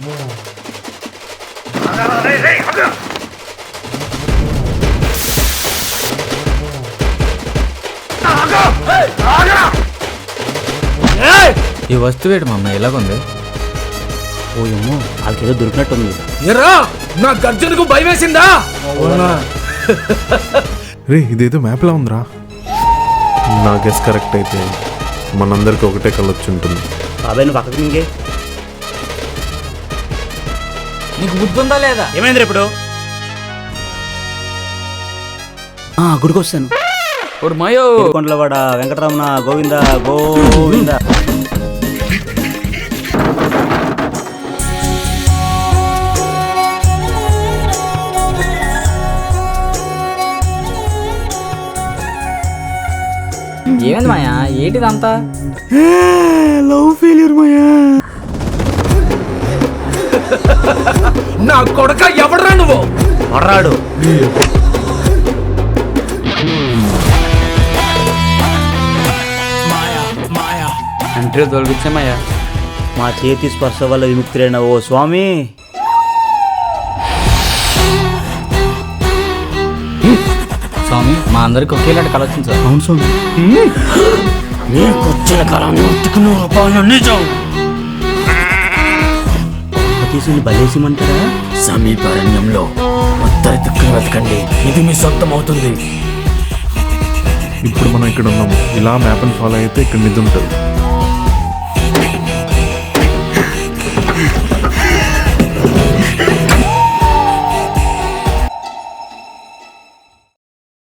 ఈ వస్తువు ఏంటి మా అమ్మ ఎలాగుంది? ఓ ఏమో వాళ్ళకేదో దొరికినట్టుంది. ఎర్రా నా గర్జనకు భయం వేసిందా? రే ఇదేదో మ్యాప్లా ఉందిరా. నా గెస్ కరెక్ట్ అయితే మనందరికి ఒకటే కలొచ్చి ఉంటుంది. బాబాయ్ నువ్వు పక్కకి ఇంకే నీకు బుద్ధి ఉందా లేదా? ఏమైంది ఇప్పుడు? గుడికి వస్తాను. ఇప్పుడు మాయో కొండలవాడ వెంకటరమణ గోవింద గోవింద. ఏమైంది మాయా? ఏంటిదంతా? లవ్ ఫెయిల్యూర్ మాయా. నా కొడక ఎవడరా నువ్వు? మర్రాడు అంటే తొలగించామయ్యా. మా చేతి స్పర్శ వల్ల విముక్తులైన ఓ స్వామి. స్వామి మా అందరికి ఒకేలాంటి కళ వచ్చింది సార్. అవును స్వామి. నీకు వచ్చిన కళని రూపాయలు నిజం తీసుకుని బలేసిమంటారా? సమీపారణ్యంలో ఉత్తరి దిక్కును వెతకండి, ఇది మీ సొంతం అవుతుంది. ఇప్పుడు మనం ఇక్కడ ఉన్నాము. ఇలా మ్యాప్ని ఫాలో అయితే ఇక్కడ నిధి ఉంటుంది.